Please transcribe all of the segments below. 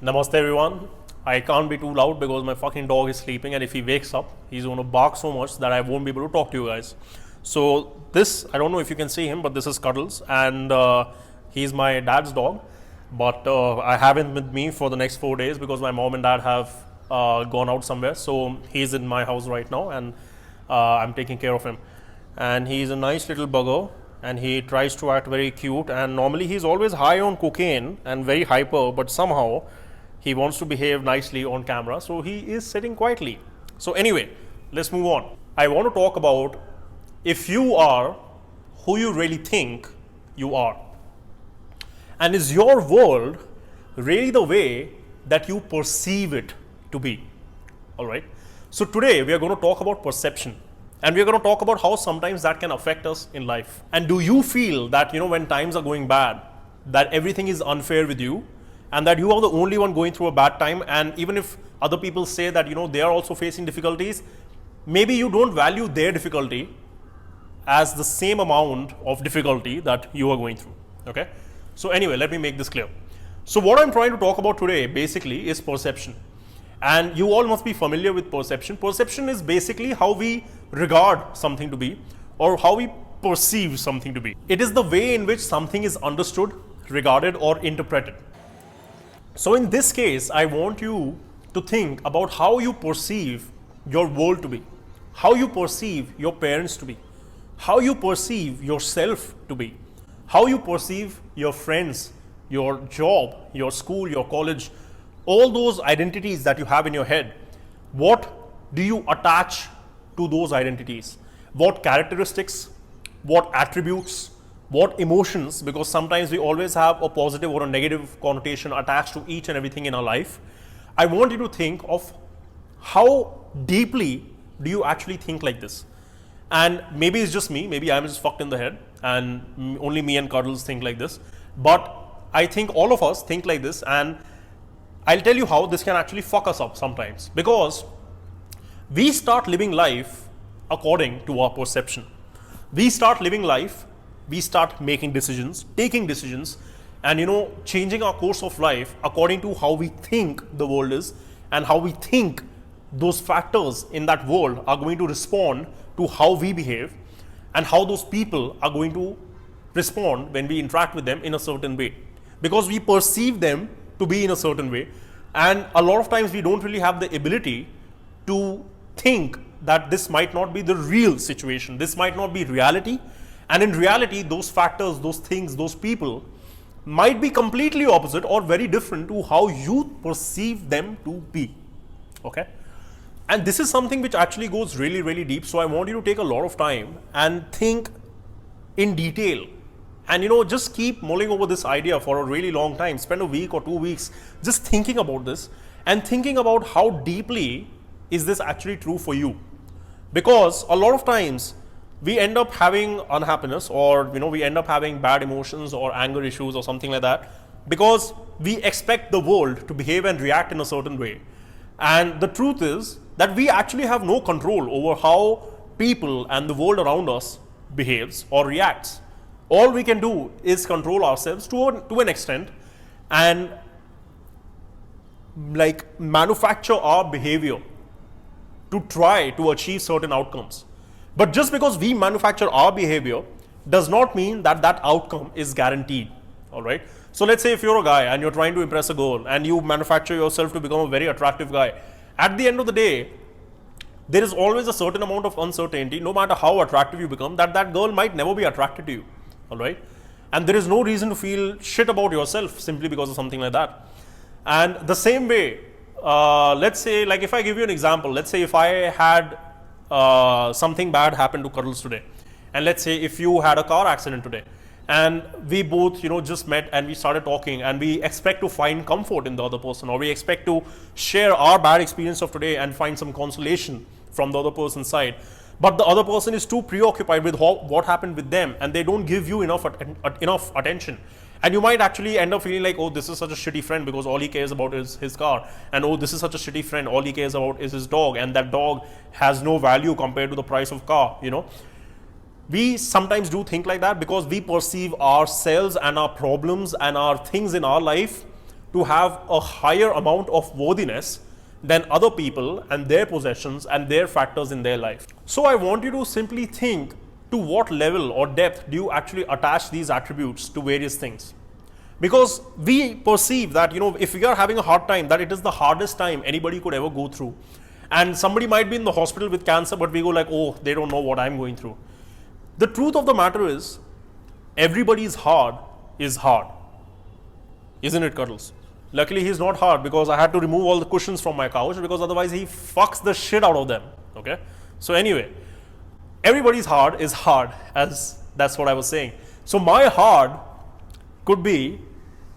Namaste everyone. I can't be too loud because my fucking dog is sleeping, and if he wakes up, he's going to bark so much that I won't be able to talk to you guys. So this, I don't know if you can see him, but this is Cuddles, and he's my dad's dog. But I have him with me for the next 4 days because my mom and dad have gone out somewhere. So he's in my house right now, and I'm taking care of him. And he's a nice little bugger, and he tries to act very cute. And normally he's always high on cocaine and very hyper, but somehow he wants to behave nicely on camera, so he is sitting quietly. So anyway, let's move on. I want to talk about if you are who you really think you are, and is your world really the way that you perceive it to be? All right. So today we are going to talk about perception, and we are going to talk about how sometimes that can affect us in life. And do you feel that when times are going bad, that everything is unfair with you, and that you are the only one going through a bad time? And even if other people say that they are also facing difficulties, maybe you don't value their difficulty as the same amount of difficulty that you are going through. Okay. So anyway, let me make this clear. So what I'm trying to talk about today basically is perception. And you all must be familiar with perception. Perception is basically how we regard something to be, or how we perceive something to be. It is the way in which something is understood, regarded, or interpreted. So in this case, I want you to think about how you perceive your world to be, how you perceive your parents to be, how you perceive yourself to be, how you perceive your friends, your job, your school, your college, all those identities that you have in your head. What do you attach to those identities? What characteristics, what attributes, what emotions, because sometimes we always have a positive or a negative connotation attached to each and everything in our life. I want you to think of how deeply do you actually think like this. And maybe it's just me, maybe I'm just fucked in the head, and only me and Cuddles think like this. But I think all of us think like this, and I'll tell you how this can actually fuck us up sometimes. Because we start living life according to our perception. We start living life, we start making decisions, taking decisions, and changing our course of life according to how we think the world is, and how we think those factors in that world are going to respond to how we behave, and how those people are going to respond when we interact with them in a certain way, because we perceive them to be in a certain way. And a lot of times we don't really have the ability to think that this might not be the real situation, this might not be reality. And in reality, those factors, those things, those people might be completely opposite or very different to how you perceive them to be. Okay. And this is something which actually goes really, really deep. So I want you to take a lot of time and think in detail. And just keep mulling over this idea for a really long time. Spend a week or 2 weeks just thinking about this, and thinking about how deeply is this actually true for you. Because a lot of times we end up having unhappiness, or we end up having bad emotions or anger issues or something like that, because we expect the world to behave and react in a certain way. And the truth is that we actually have no control over how people and the world around us behaves or reacts. All we can do is control ourselves to an extent, and like manufacture our behavior to try to achieve certain outcomes. But just because we manufacture our behavior does not mean that that outcome is guaranteed. All right. So let's say if you're a guy and you're trying to impress a girl, and you manufacture yourself to become a very attractive guy, at the end of the day, there is always a certain amount of uncertainty, no matter how attractive you become, that that girl might never be attracted to you. All right. And there is no reason to feel shit about yourself simply because of something like that. And the same way, let's say, like if I give you an example, let's say if I had something bad happened to Cuddles today, and let's say if you had a car accident today, and we both just met and we started talking, and we expect to find comfort in the other person, or we expect to share our bad experience of today and find some consolation from the other person's side, but the other person is too preoccupied with what happened with them, and they don't give you enough attention. And you might actually end up feeling like, oh, this is such a shitty friend because all he cares about is his car. And oh, this is such a shitty friend, all he cares about is his dog. And that dog has no value compared to the price of car, We sometimes do think like that because we perceive ourselves and our problems and our things in our life to have a higher amount of worthiness than other people and their possessions and their factors in their life. So I want you to simply think, to what level or depth do you actually attach these attributes to various things? Because we perceive that, if we are having a hard time, that it is the hardest time anybody could ever go through. And somebody might be in the hospital with cancer, but we go like, oh, they don't know what I'm going through. The truth of the matter is, everybody's hard is hard. Isn't it, Cuddles? Luckily, he's not hard, because I had to remove all the cushions from my couch, because otherwise he fucks the shit out of them. Okay? So anyway, everybody's hard is hard, as that's what I was saying. So my hard could be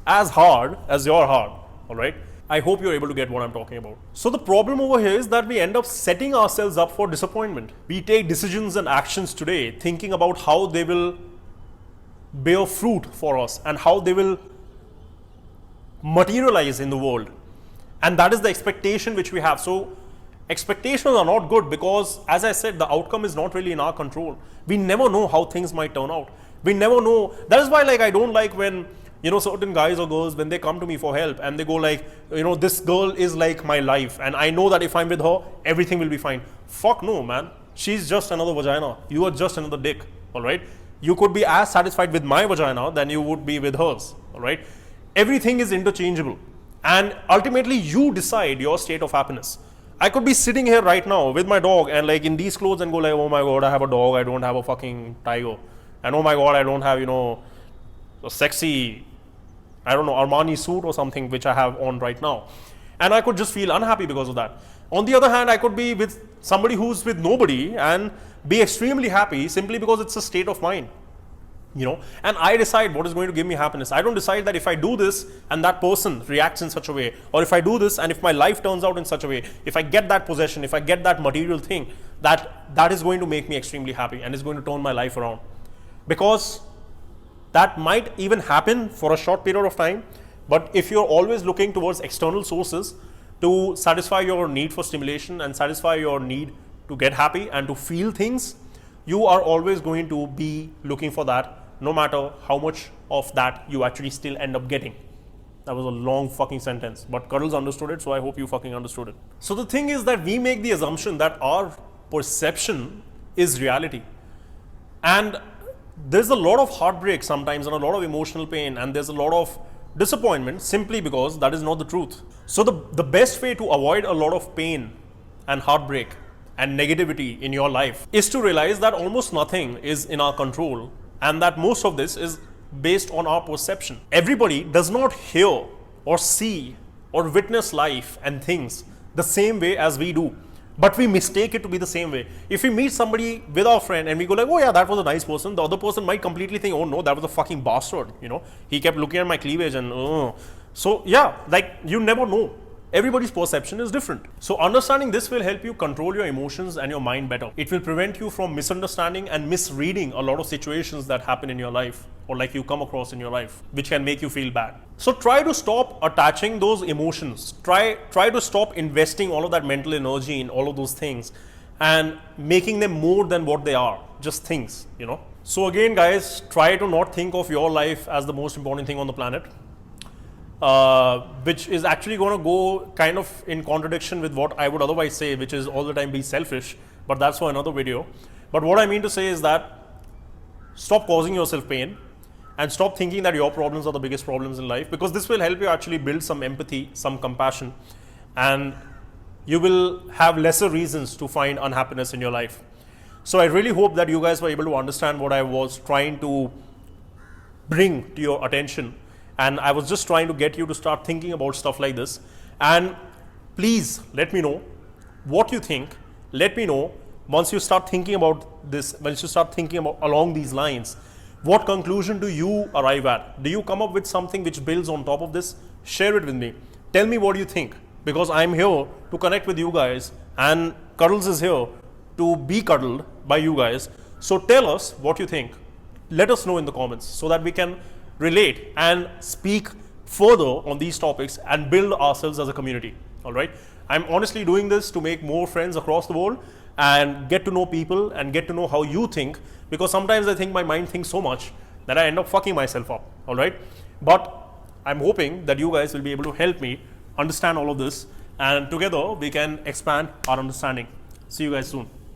as hard as your hard. All right? I hope you're able to get what I'm talking about. So the problem over here is that we end up setting ourselves up for disappointment. We take decisions and actions today thinking about how they will bear fruit for us and how they will materialize in the world. And that is the expectation which we have. So expectations are not good, because, as I said, the outcome is not really in our control. We never know how things might turn out. We never know. That is why, I don't like when, certain guys or girls, when they come to me for help and they go like, this girl is like my life, and I know that if I'm with her, everything will be fine. Fuck no, man. She's just another vagina. You are just another dick. All right. You could be as satisfied with my vagina than you would be with hers. All right. Everything is interchangeable, and ultimately you decide your state of happiness. I could be sitting here right now with my dog and in these clothes and go like, oh my god, I have a dog, I don't have a fucking tiger, and oh my god, I don't have a sexy, I don't know, Armani suit or something which I have on right now, and I could just feel unhappy because of that. On the other hand, I could be with somebody who's with nobody and be extremely happy simply because it's a state of mind. And I decide what is going to give me happiness. I don't decide that if I do this and that person reacts in such a way, or if I do this and if my life turns out in such a way, if I get that possession, if I get that material thing, that is going to make me extremely happy and is going to turn my life around. Because that might even happen for a short period of time, but if you're always looking towards external sources to satisfy your need for stimulation and satisfy your need to get happy and to feel things, you are always going to be looking for that, no matter how much of that you actually still end up getting. That was a long fucking sentence, but Cuddles understood it, so I hope you fucking understood it. So the thing is that we make the assumption that our perception is reality. And there's a lot of heartbreak sometimes and a lot of emotional pain, and there's a lot of disappointment simply because that is not the truth. So the best way to avoid a lot of pain and heartbreak and negativity in your life is to realize that almost nothing is in our control, and that most of this is based on our perception. Everybody does not hear or see or witness life and things the same way as we do, but we mistake it to be the same way. If we meet somebody with our friend and we go like, oh yeah, that was a nice person, the other person might completely think, oh no, that was a fucking bastard, he kept looking at my cleavage and so yeah, you never know. Everybody's perception is different. So understanding this will help you control your emotions and your mind better. It will prevent you from misunderstanding and misreading a lot of situations that happen in your life, or you come across in your life, which can make you feel bad. So try to stop attaching those emotions. Try to stop investing all of that mental energy in all of those things and making them more than what they are, just things, So again, guys, try to not think of your life as the most important thing on the planet. Which is actually going to go kind of in contradiction with what I would otherwise say, which is all the time be selfish, but that's for another video. But what I mean to say is that stop causing yourself pain and stop thinking that your problems are the biggest problems in life, because this will help you actually build some empathy, some compassion, and you will have lesser reasons to find unhappiness in your life. So I really hope that you guys were able to understand what I was trying to bring to your attention. And I was just trying to get you to start thinking about stuff like this. And please let me know what you think. Let me know once you start thinking about this, once you start thinking about along these lines, what conclusion do you arrive at? Do you come up with something which builds on top of this? Share it with me. Tell me what you think, because I'm here to connect with you guys, and Cuddles is here to be cuddled by you guys. So tell us what you think. Let us know in the comments so that we can relate and speak further on these topics and build ourselves as a community. All right. I'm honestly doing this to make more friends across the world and get to know people and get to know how you think, because sometimes I think my mind thinks so much that I end up fucking myself up. All right. But I'm hoping that you guys will be able to help me understand all of this, and together we can expand our understanding. See you guys soon.